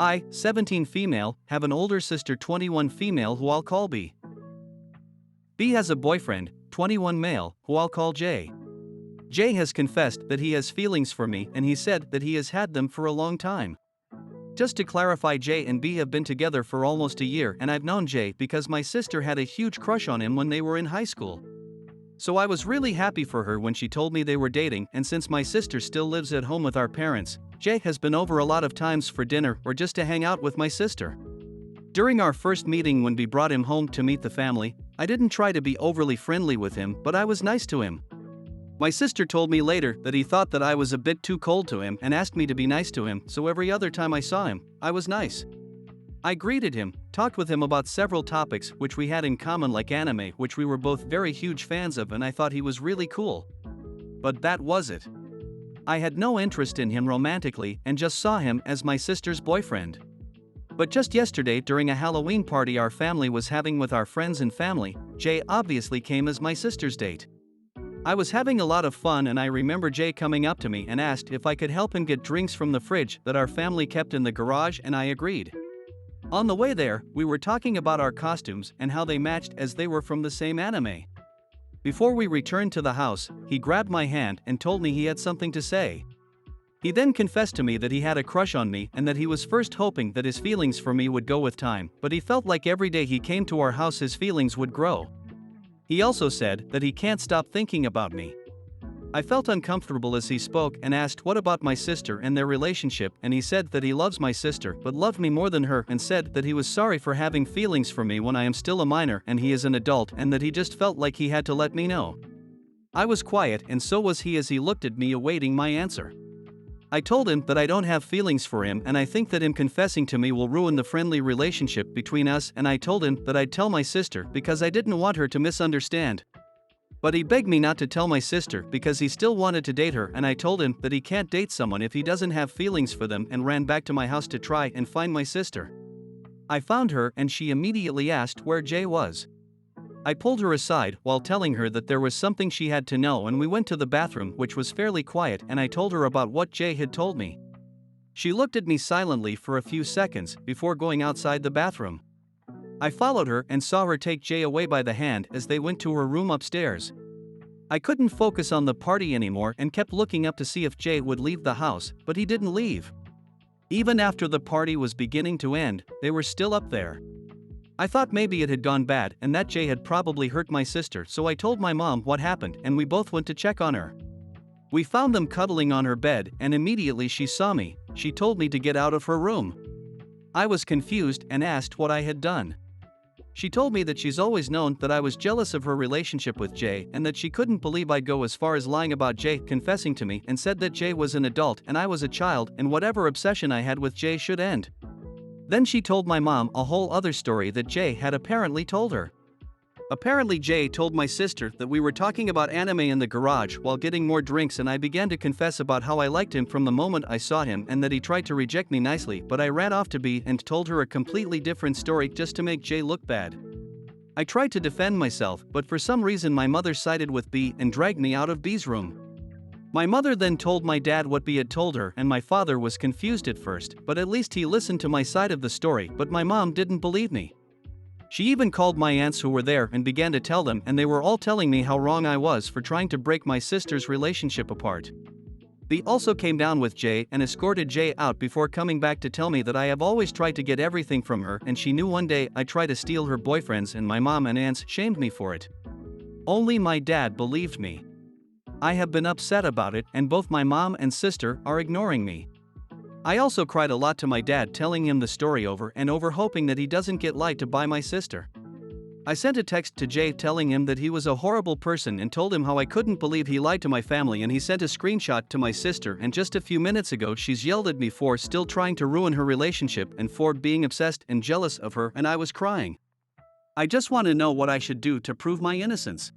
I, 17 female, have an older sister 21 female who I'll call B. B has a boyfriend, 21 male, who I'll call J. J has confessed that he has feelings for me and he said that he has had them for a long time. Just to clarify, J and B have been together for almost a year and I've known J because my sister had a huge crush on him when they were in high school. So I was really happy for her when she told me they were dating, and since my sister still lives at home with our parents, J has been over a lot of times for dinner or just to hang out with my sister. During our first meeting when B brought him home to meet the family, I didn't try to be overly friendly with him, but I was nice to him. My sister told me later that he thought that I was a bit too cold to him and asked me to be nice to him, so every other time I saw him, I was nice. I greeted him, talked with him about several topics which we had in common like anime, which we were both very huge fans of, and I thought he was really cool. But that was it. I had no interest in him romantically and just saw him as my sister's boyfriend. But just yesterday during a Halloween party our family was having with our friends and family, Jay obviously came as my sister's date. I was having a lot of fun and I remember Jay coming up to me and asked if I could help him get drinks from the fridge that our family kept in the garage, and I agreed. On the way there, we were talking about our costumes and how they matched as they were from the same anime. Before we returned to the house, he grabbed my hand and told me he had something to say. He then confessed to me that he had a crush on me and that he was first hoping that his feelings for me would go with time, but he felt like every day he came to our house his feelings would grow. He also said that he can't stop thinking about me. I felt uncomfortable as he spoke and asked what about my sister and their relationship, and he said that he loves my sister but loved me more than her, and said that he was sorry for having feelings for me when I am still a minor and he is an adult, and that he just felt like he had to let me know. I was quiet and so was he as he looked at me awaiting my answer. I told him that I don't have feelings for him and I think that him confessing to me will ruin the friendly relationship between us, and I told him that I'd tell my sister because I didn't want her to misunderstand. But he begged me not to tell my sister because he still wanted to date her, and I told him that he can't date someone if he doesn't have feelings for them, and ran back to my house to try and find my sister. I found her and she immediately asked where Jay was. I pulled her aside while telling her that there was something she had to know, and we went to the bathroom, which was fairly quiet, and I told her about what Jay had told me. She looked at me silently for a few seconds before going outside the bathroom. I followed her and saw her take Jay away by the hand as they went to her room upstairs. I couldn't focus on the party anymore and kept looking up to see if Jay would leave the house, but he didn't leave. Even after the party was beginning to end, they were still up there. I thought maybe it had gone bad and that Jay had probably hurt my sister, so I told my mom what happened and we both went to check on her. We found them cuddling on her bed and immediately she saw me. She told me to get out of her room. I was confused and asked what I had done. She told me that she's always known that I was jealous of her relationship with Jay and that she couldn't believe I'd go as far as lying about Jay confessing to me, and said that Jay was an adult and I was a child and whatever obsession I had with Jay should end. Then she told my mom a whole other story that Jay had apparently told her. Apparently Jay told my sister that we were talking about anime in the garage while getting more drinks, and I began to confess about how I liked him from the moment I saw him and that he tried to reject me nicely, but I ran off to B and told her a completely different story just to make Jay look bad. I tried to defend myself, but for some reason my mother sided with B and dragged me out of B's room. My mother then told my dad what B had told her, and my father was confused at first, but at least he listened to my side of the story, but my mom didn't believe me. She even called my aunts who were there and began to tell them, and they were all telling me how wrong I was for trying to break my sister's relationship apart. B also came down with Jay and escorted Jay out before coming back to tell me that I have always tried to get everything from her and she knew one day I'd try to steal her boyfriends, and my mom and aunts shamed me for it. Only my dad believed me. I have been upset about it and both my mom and sister are ignoring me. I also cried a lot to my dad, telling him the story over and over, hoping that he doesn't get lied to by my sister. I sent a text to Jay telling him that he was a horrible person and told him how I couldn't believe he lied to my family, and he sent a screenshot to my sister, and just a few minutes ago she's yelled at me for still trying to ruin her relationship and for being obsessed and jealous of her, and I was crying. I just want to know what I should do to prove my innocence.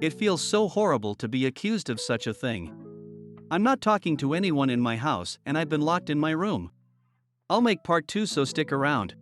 It feels so horrible to be accused of such a thing. I'm not talking to anyone in my house and I've been locked in my room. I'll make part 2, so stick around.